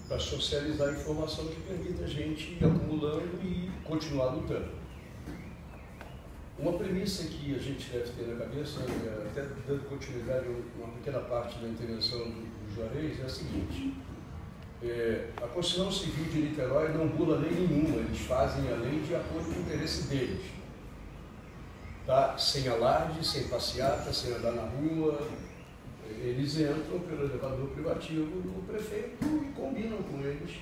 para socializar a informação que permite a gente ir acumulando e continuar lutando. Uma premissa que a gente deve ter na cabeça, até dando continuidade a uma pequena parte da intervenção do Juarez, é a seguinte: a Constituição Civil de Niterói não bula lei nenhuma, eles fazem a lei de acordo com o interesse deles. Tá? Sem alarde, sem passeata, sem andar na rua, eles entram pelo elevador privativo do prefeito e combinam com eles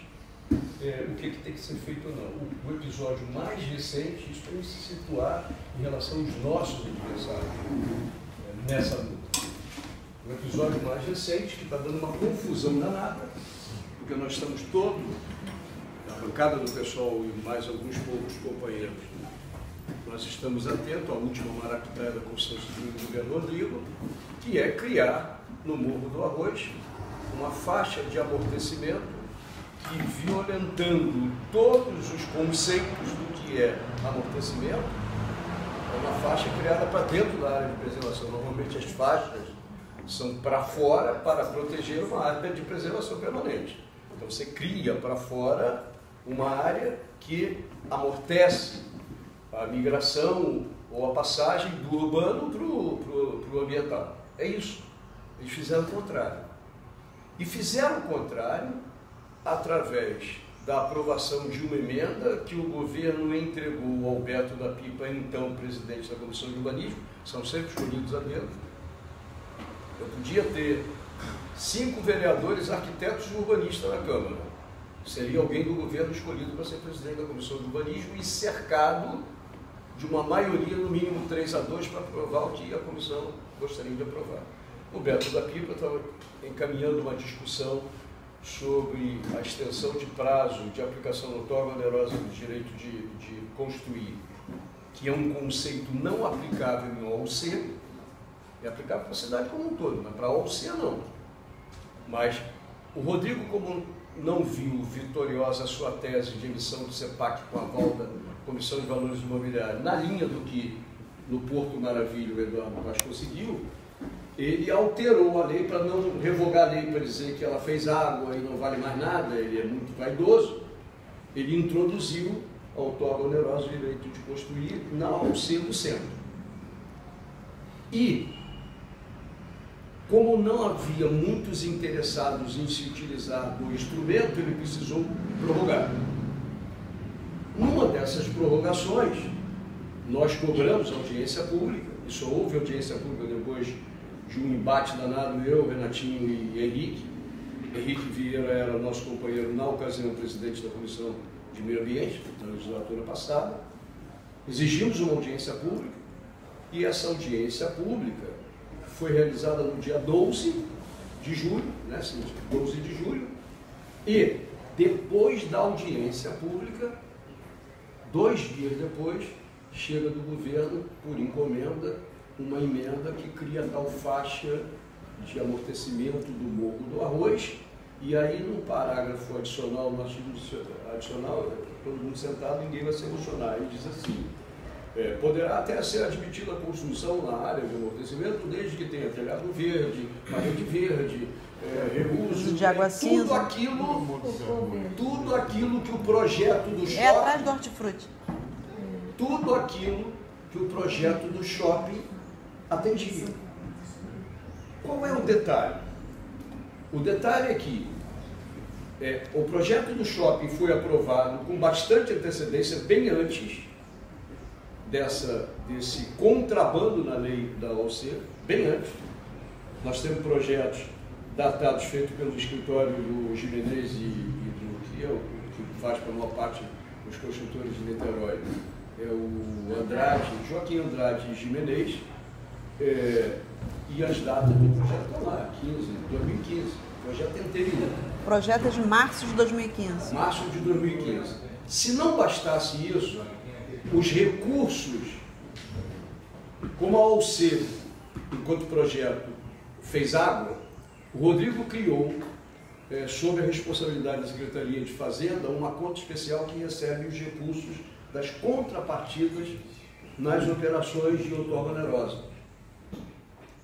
o que tem que ser feito ou não. O episódio mais recente, isso para se situar em relação aos nossos adversários nessa luta. O episódio mais recente, que está dando uma confusão danada, porque nós estamos todos, a bancada do pessoal e mais alguns poucos companheiros, nós estamos atentos à última maracutaia da Constituição Civil do governo Rodrigo, que é criar no Morro do Arroz uma faixa de amortecimento que, violentando todos os conceitos do que é amortecimento, é uma faixa criada para dentro da área de preservação. Normalmente as faixas são para fora para proteger uma área de preservação permanente. Então você cria para fora uma área que amortece a migração ou a passagem do urbano para o ambiental. É isso. Eles fizeram o contrário. E fizeram o contrário através da aprovação de uma emenda que o governo entregou ao Beto da Pipa, então presidente da Comissão de Urbanismo, são sempre escolhidos a dedo. Eu podia ter 5 vereadores arquitetos e urbanistas na Câmara. Seria alguém do governo escolhido para ser presidente da Comissão de Urbanismo e cercado de uma maioria, no mínimo 3-2, para aprovar o que a comissão gostaria de aprovar. O Beto da Pipa estava encaminhando uma discussão sobre a extensão de prazo de aplicação notória onerosa do direito de construir, que é um conceito não aplicável em OLC, é aplicável para a cidade como um todo, mas para a OLC não. Mas o Rodrigo, como não viu vitoriosa a sua tese de emissão do CEPAC com a aval da Comissão de Valores Imobiliários, na linha do que no Porto Maravilha o Eduardo Vaz conseguiu, ele alterou a lei para não revogar a lei, para dizer que ela fez água e não vale mais nada, ele é muito vaidoso. Ele introduziu a outorga onerosa do direito de construir na OLC do centro. E, como não havia muitos interessados em se utilizar do instrumento, ele precisou prorrogar. Numa dessas prorrogações, nós cobramos audiência pública, e só houve audiência pública depois de um embate danado, eu, Renatinho e Henrique. Henrique Vieira era nosso companheiro, na ocasião, presidente da Comissão de Meio Ambiente, na legislatura passada. Exigimos uma audiência pública, e essa audiência pública foi realizada no dia 12 de julho, né, 12 de julho, e depois da audiência pública, 2 dias depois, chega do governo, por encomenda, uma emenda que cria tal faixa de amortecimento do Morro do Arroz, e aí no parágrafo adicional, no artigo adicional, todo mundo sentado, ninguém vai se emocionar, ele diz assim: poderá até ser admitida a construção na área de amortecimento, desde que tenha telhado verde, parede verde, reuso de água cinza, tudo aquilo que o projeto do shopping... É atrás do hortifruti. Tudo aquilo que o projeto do shopping atendia. Qual é o detalhe? O detalhe é que o projeto do shopping foi aprovado com bastante antecedência, bem antes desse contrabando na lei da OLC, bem antes. Nós temos projetos datados feitos pelo escritório do Gimenez e do que faz para uma parte dos construtores de Niterói, é o Andrade, Joaquim Andrade Gimenez, e as datas do projeto estão lá, 2015, projeto anterior. O projeto é de março de 2015. Março de 2015. Se não bastasse isso, os recursos, como a OLC, enquanto projeto, fez água, o Rodrigo criou, sob a responsabilidade da Secretaria de Fazenda, uma conta especial que recebe os recursos das contrapartidas nas operações de outorga onerosa.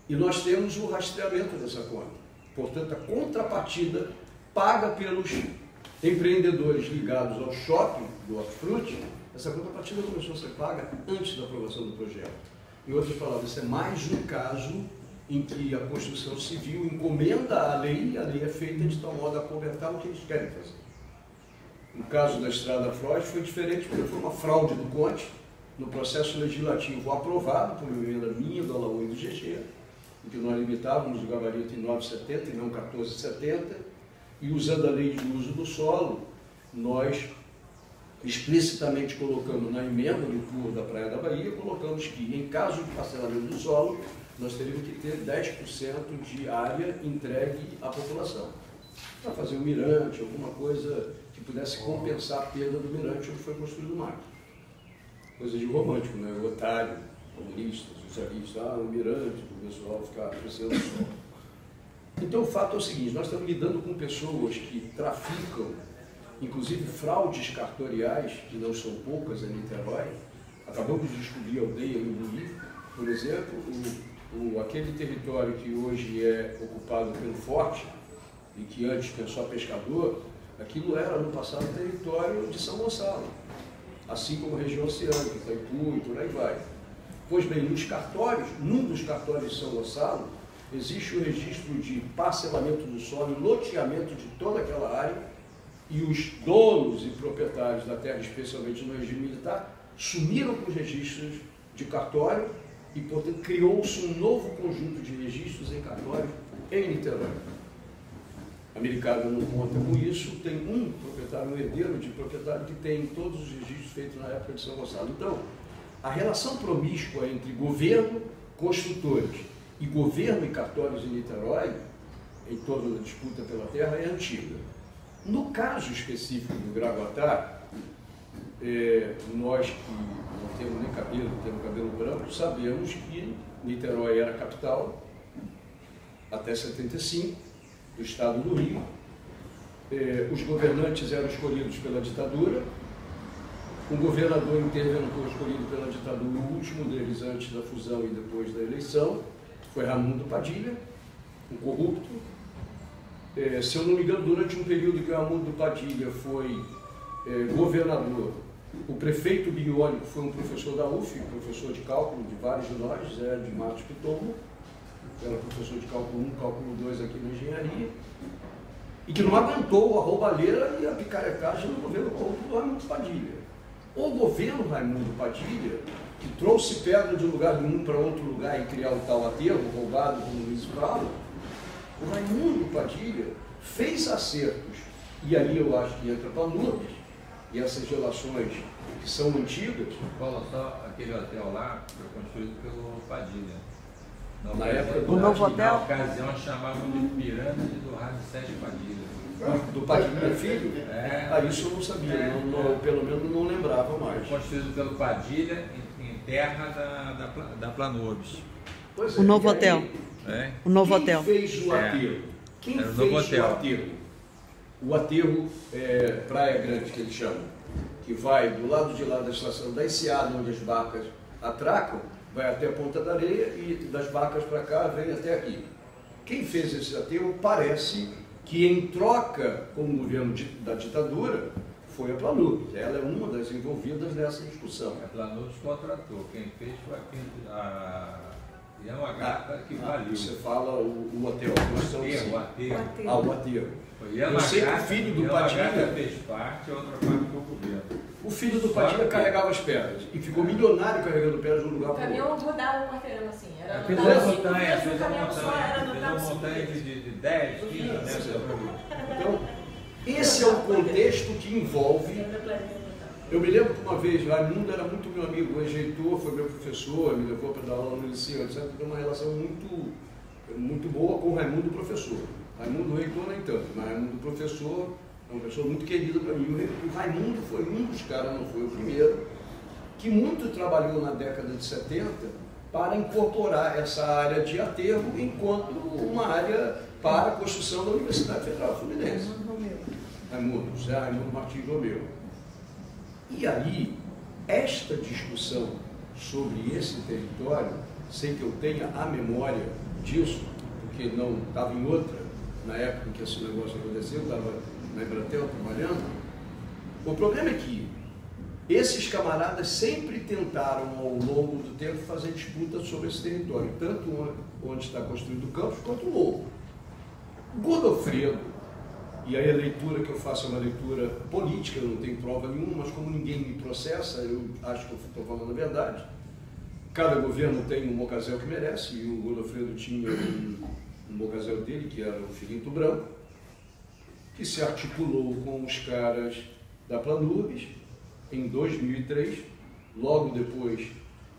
E nós temos o rastreamento dessa conta. Portanto, a contrapartida paga pelos empreendedores ligados ao shopping do hortifruti, essa contrapartida começou a ser paga antes da aprovação do projeto. Em outras palavras, isso é mais um caso em que a construção civil encomenda a lei e a lei é feita de tal modo a cobertar o que eles querem fazer. No caso da Estrada Freud foi diferente, porque foi uma fraude do Conte, no processo legislativo aprovado por uma emenda minha, do Alaú e do GG, em que nós limitávamos o gabarito em 9,70 e não 14,70, e usando a lei de uso do solo, nós explicitamente colocando na emenda do Tour da Praia da Bahia, colocamos que em caso de parcelamento do solo, nós teríamos que ter 10% de área entregue à população, para fazer um mirante, alguma coisa que pudesse compensar a perda do mirante onde foi construído o mar. Coisa de romântico, né? O otário, comunista, socialista, o mirante, o pessoal ficar crescendo só. Então o fato é o seguinte, nós estamos lidando com pessoas que traficam, inclusive fraudes cartoriais, que não são poucas em Niterói. Acabamos de descobrir a aldeia em Buí, por exemplo, aquele território que hoje é ocupado pelo Forte, e que antes tinha só pescador, aquilo era no passado território de São Gonçalo, assim como a região oceânica, Itaipu e por aí vai. Pois bem, nos cartórios, num dos cartórios de São Gonçalo, existe o registro de parcelamento do solo e loteamento de toda aquela área, e os donos e proprietários da terra, especialmente no regime militar, sumiram com os registros de cartório e, portanto, criou-se um novo conjunto de registros em cartório em Niterói. A Americana não conta com isso, tem um proprietário, um herdeiro de proprietário que tem todos os registros feitos na época de São Gonçalo. Então, a relação promíscua entre governo, construtores e governo e cartórios em Niterói, em torno da disputa pela terra, é antiga. No caso específico do Gravatá, nós que não temos nem cabelo, temos cabelo branco, sabemos que Niterói era a capital até 75, do estado do Rio. Os governantes eram escolhidos pela ditadura, um governador interventor escolhido pela ditadura, o último deles antes da fusão e depois da eleição, foi Raimundo Padilha, um corrupto. Se eu não me engano, durante um período que o Raimundo Padilha foi governador, o prefeito biônico foi um professor da UF, professor de cálculo de vários de nós, José de Matos Pitombo, era professor de cálculo 1, cálculo 2 aqui na engenharia, e que não aguentou a roubalheira e a picaretagem no governo corrupto do Raimundo Padilha. O governo Raimundo Padilha, que trouxe pedra de um lugar de um para outro lugar e criar o tal aterro roubado como Luiz fala, o Raimundo Padilha fez acertos, e ali eu acho que entra Planubis, e essas relações que são antigas. Paulo, só aquele hotel lá foi construído pelo Padilha. Na época do novo hotel? Na ocasião chamavam de Pirâmide do Ramsés Padilha. Do Padilha Filho? Isso eu não sabia, pelo menos não lembrava mais. Foi construído pelo Padilha em terra da Planubis. Pois O novo hotel. O novo hotel. Quem fez o aterro? Quem fez o aterro? O aterro Praia Grande, que eles chamam, que vai do lado de lá da estação da Enseada, onde as barcas atracam, vai até a Ponta da Areia e das barcas para cá vem até aqui. Quem fez esse aterro parece que em troca com o governo da ditadura foi a Planubis. Ela é uma das envolvidas nessa discussão. A Planubis contratou, quem fez foi a Yamagata que valiu. Você fala o hotel, a construção do o aterro. o aterro. Eu sei que o filho do Padilha fez parte, a outra parte foi o governo. O filho do Padilha carregava as pedras e ficou milionário carregando pedras de um lugar para o outro. O caminhão rodava um quarteirão assim. Era Fez uma montanha de 10, 15 metros. Então, esse é o contexto que envolve. Eu me lembro que uma vez, Raimundo era muito meu amigo, o ex-reitor, foi meu professor, me levou para dar aula no liceu, etc. Tem uma relação muito boa com o Raimundo professor. Raimundo reitor nem tanto, mas Raimundo professor é uma pessoa muito querida para mim. O Raimundo foi um dos caras, não foi o primeiro, que muito trabalhou na década de 70 para incorporar essa área de aterro enquanto uma área para a construção da Universidade Federal Fluminense. José Raimundo Martins Romeu. E aí, esta discussão sobre esse território, sem que eu tenha a memória disso, porque não estava em outra, na época em que esse negócio aconteceu, estava na Embratel trabalhando. O problema é que esses camaradas sempre tentaram, ao longo do tempo, fazer disputa sobre esse território, tanto onde está construído o campus, quanto o morro. Godofredo, e aí a leitura que eu faço é uma leitura política, eu não tenho prova nenhuma, mas como ninguém me processa, eu acho que eu estou falando a verdade. Cada governo tem um Mocasel que merece, e o Godofredo tinha um Mocasel dele, que era o Filinto Branco, que se articulou com os caras da Planubis em 2003, logo depois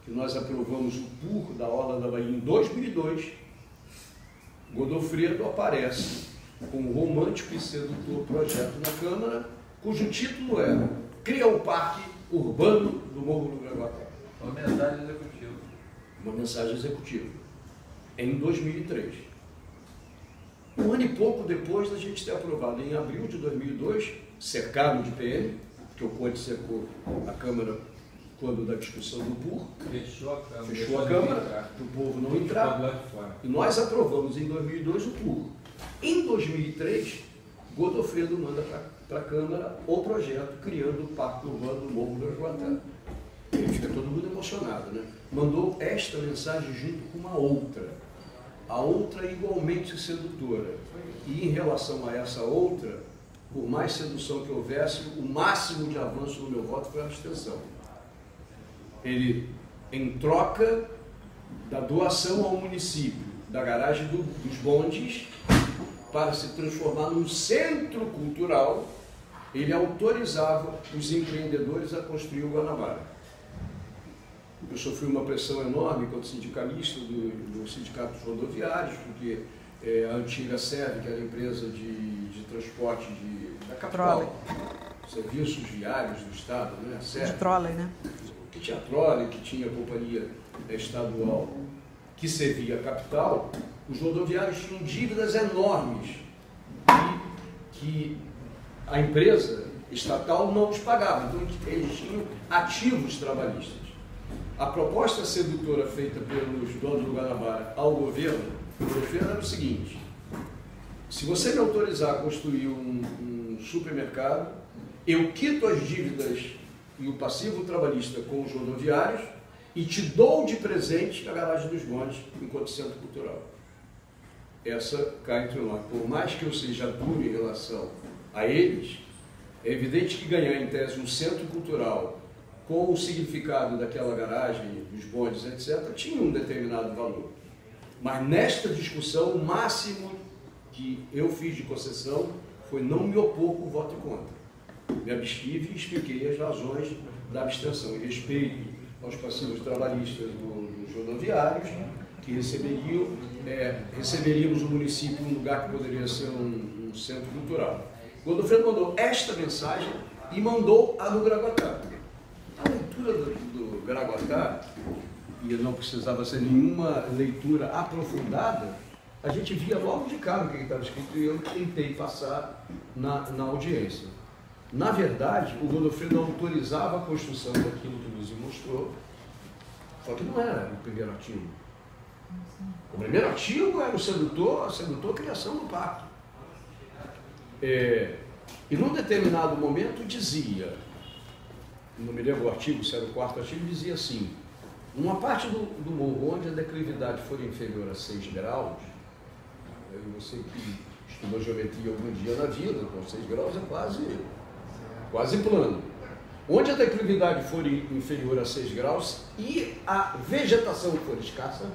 que nós aprovamos o PUR da Orla da Bahia em 2002, Godofredo aparece com um romântico e sedutor projeto na Câmara, cujo título era Cria o Parque Urbano do Morro do Gravatá. Uma mensagem executiva. Uma mensagem executiva. Em 2003. Um ano e pouco depois da gente ter aprovado, em abril de 2002, cercado de PM, que o Conde cercou a Câmara quando da discussão do PUR, fechou a Câmara, para o povo não entrar, e nós aprovamos em 2002 o PUR. Em 2003, Godofredo manda para a Câmara o projeto criando o Parque Urbano do Morro do Gravatá. Ele fica todo mundo emocionado, né? Mandou esta mensagem junto com uma outra. A outra igualmente sedutora. E em relação a essa outra, por mais sedução que houvesse, o máximo de avanço no meu voto foi a abstenção. Ele, em troca da doação ao município da garagem dos bondes, para se transformar num centro cultural, ele autorizava os empreendedores a construir o Guanabara. Eu sofri uma pressão enorme enquanto sindicalista do Sindicato dos Rodoviários, porque a antiga SEV, que era a empresa de transporte da capital, serviços viários do Estado, né? De trolley, né? Que tinha trolley, que tinha companhia estadual que servia a capital, os rodoviários tinham dívidas enormes que a empresa estatal não os pagava, então eles tinham ativos trabalhistas. A proposta sedutora feita pelos donos do Guanabara ao governo era o seguinte: se você me autorizar a construir um supermercado, eu quito as dívidas e o passivo trabalhista com os rodoviários e te dou de presente a garagem dos bondes enquanto centro cultural. Essa cai entre nós. Por mais que eu seja duro em relação a eles, é evidente que ganhar em tese um centro cultural com o significado daquela garagem, dos bondes, etc., tinha um determinado valor. Mas nesta discussão, o máximo que eu fiz de concessão foi não me opor com o voto contra. Me abstive e expliquei as razões da abstenção, em respeito aos passivos trabalhistas dos rodoviários, que receberíamos o município em um lugar que poderia ser um centro cultural. Godofredo mandou esta mensagem e mandou a do Gravatá. A leitura do Gravatá, e não precisava ser nenhuma leitura aprofundada, a gente via logo de cara o que estava escrito e eu tentei passar na audiência. Na verdade, o Godofredo autorizava a construção daquilo que o Luiz mostrou, só que não era o primeiro ativo. O primeiro ativo era a sedutor criação do parque. E num determinado momento dizia, não me lembro o artigo, se era o quarto artigo, dizia assim: numa parte do morro onde a declividade for inferior a 6 graus, você que estudou geometria algum dia na vida, com 6 graus é quase plano. Onde a declividade for inferior a 6 graus e a vegetação for escassa,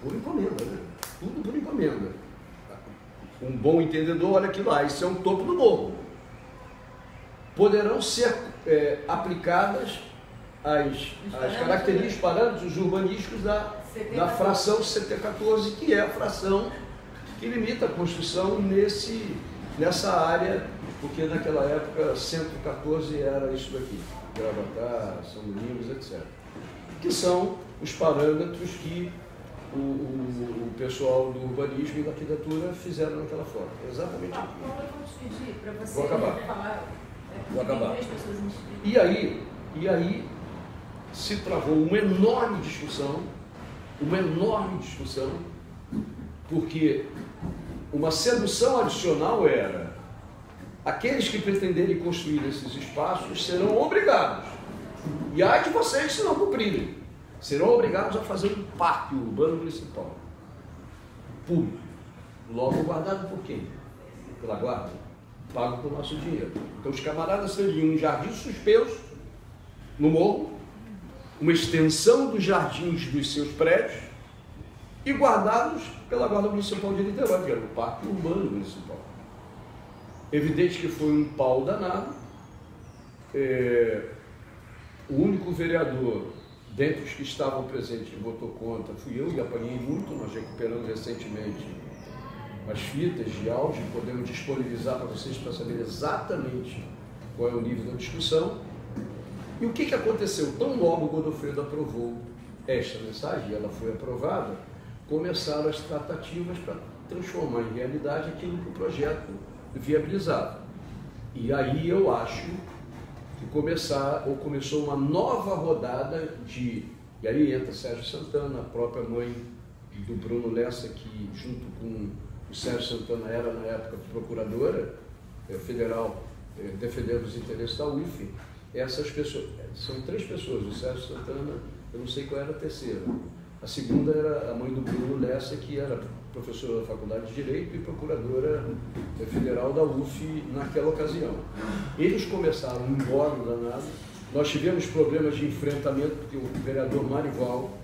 por encomenda, né? Tudo por encomenda. Um bom entendedor olha aquilo lá, isso é um topo do morro. Poderão ser aplicadas as características, parâmetros urbanísticos da fração CT14, que é a fração que limita a construção nessa área, porque naquela época 114 era isso daqui, Gravatá, São Domingos, etc. Que são os parâmetros que o pessoal do urbanismo e da arquitetura fizeram naquela forma. Exatamente aqui. Eu vou te pedir para você Vou acabar. falar. Vou acabar. Pessoas E aí se travou uma enorme discussão, porque uma sedução adicional era aqueles que pretenderem construir esses espaços serão obrigados, e há de vocês se não cumprirem, serão obrigados a fazer um parque urbano municipal, público, logo guardado por quem? Pela guarda, pago com o nosso dinheiro. Então os camaradas teriam um jardim suspenso no morro, uma extensão dos jardins dos seus prédios e guardados pela Guarda Municipal de Niterói, que era o Parque Urbano Municipal. Evidente que foi um pau danado. O único vereador, dentre os que estavam presentes e votou contra, fui eu, e apanhei muito. Nós recuperamos recentemente as fitas de áudio, podemos disponibilizar para vocês para saber exatamente qual é o nível da discussão. E o que aconteceu? Tão logo o Godofredo aprovou esta mensagem, e ela foi aprovada, começaram as tratativas para transformar em realidade aquilo que o projeto viabilizava. E aí eu acho que começou uma nova rodada de... E aí entra Sérgio Santana, a própria mãe do Bruno Lessa, que junto com o Sérgio Santana era na época procuradora federal, defendendo os interesses da UF. Essas pessoas, são 3 pessoas, o Sérgio Santana, eu não sei qual era a terceira. A segunda era a mãe do Bruno Lessa, que era professora da Faculdade de Direito e procuradora federal da UF naquela ocasião. Eles começaram um imbróglio danado. Nós tivemos problemas de enfrentamento, porque o vereador Marival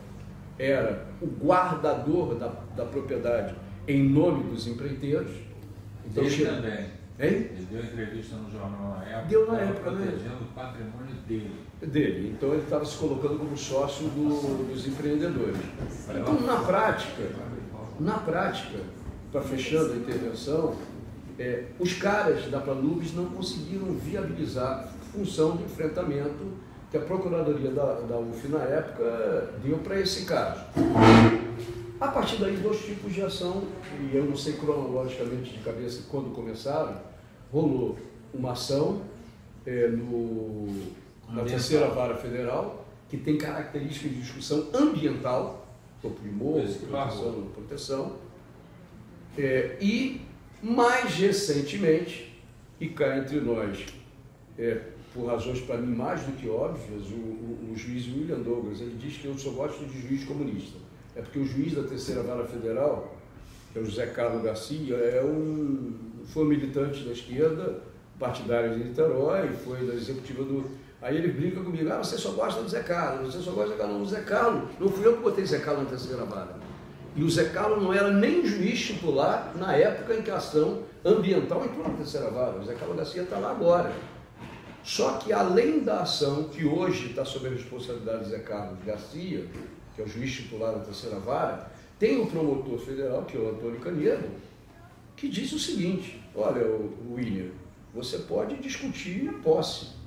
era o guardador da propriedade em nome dos empreiteiros. Então, ele também. Hein? Ele deu entrevista no jornal na época. Deu na época, né? Protegendo o patrimônio dele. Então ele estava se colocando como sócio dos empreendedores. Então, na prática, para fechando a intervenção, os caras da Planubis não conseguiram viabilizar a função de enfrentamento que a Procuradoria da UF na época deu para esse caso. A partir daí, 2 tipos de ação, e eu não sei cronologicamente de cabeça quando começaram, rolou uma ação na terceira vara federal, que tem características de discussão ambiental, topo de morro, proteção, e mais recentemente, e cá entre nós, por razões para mim mais do que óbvias, o juiz William Douglas, ele diz que eu só gosto de juiz comunista. É porque o juiz da terceira vara federal, que é o José Carlos Garcia, foi um militante da esquerda, partidário de Niterói, foi da executiva do... Aí ele brinca comigo, você só gosta do Zé Carlos, você só gosta do Zé Carlos. Não, o Zé Carlos, não fui eu que botei Zé Carlos na terceira vara. E o Zé Carlos não era nem juiz titular na época em que a ação ambiental entrou na terceira vara. O Zé Carlos Garcia está lá agora. Só que além da ação, que hoje está sob a responsabilidade do Zé Carlos Garcia, que é o juiz titular da terceira vara, tem o promotor federal, que é o Antônio Canedo, que diz o seguinte: olha, William, você pode discutir a posse.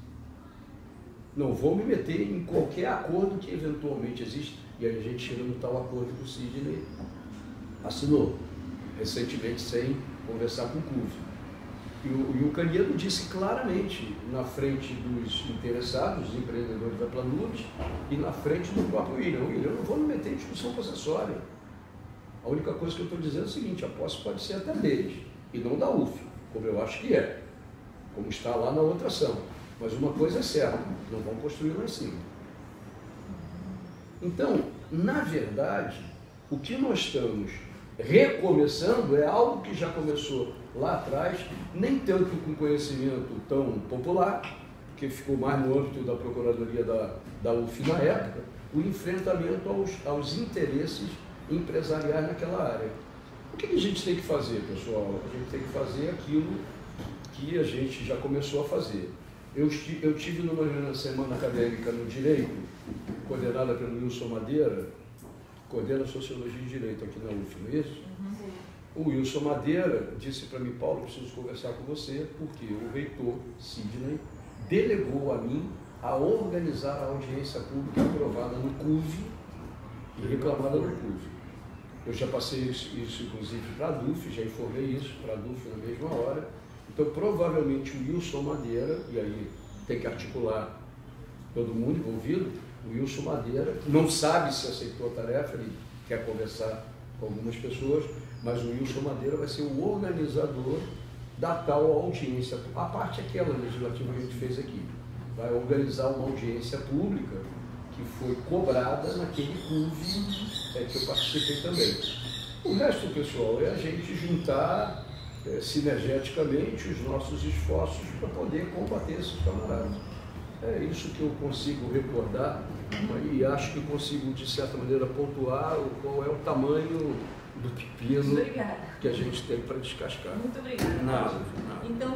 Não vou me meter em qualquer acordo que eventualmente existe. E aí a gente chega no tal acordo que o Sidney assinou recentemente, sem conversar com o CUV. E o Canedo disse claramente, na frente dos interessados, dos empreendedores da Planubis, e na frente do próprio William: eu não vou me meter em discussão possessória. A única coisa que eu estou dizendo é o seguinte: a posse pode ser até deles, e não da UF, como eu acho que é, como está lá na outra ação. Mas uma coisa é certa, não vão construir lá em cima. Então, na verdade, o que nós estamos recomeçando é algo que já começou lá atrás, nem tanto com conhecimento tão popular, porque ficou mais no âmbito da Procuradoria da UF na época, o enfrentamento aos interesses empresariais naquela área. O que a gente tem que fazer, pessoal? A gente tem que fazer aquilo que a gente já começou a fazer. Eu tive numa semana acadêmica no Direito, coordenada pelo Wilson Madeira, coordena Sociologia e Direito aqui na UF, não é isso? O Wilson Madeira disse para mim: Paulo, eu preciso conversar com você, porque o reitor Sidney delegou a mim a organizar a audiência pública aprovada no CUV e reclamada no CUV. Eu já passei isso inclusive para a DUF, já informei isso para a DUF na mesma hora. Então, provavelmente, o Wilson Madeira, e aí tem que articular todo mundo envolvido, o Wilson Madeira não sabe se aceitou a tarefa, ele quer conversar com algumas pessoas, mas o Wilson Madeira vai ser o organizador da tal audiência. A parte aquela legislativa que a gente fez aqui, vai organizar uma audiência pública que foi cobrada naquele CUV que eu participei também. O resto, pessoal, é a gente juntar sinergeticamente os nossos esforços para poder combater esses camaradas. É isso que eu consigo recordar e acho que consigo, de certa maneira, pontuar qual é o tamanho do pepino que a gente tem para descascar. Muito obrigada. Nada. Então,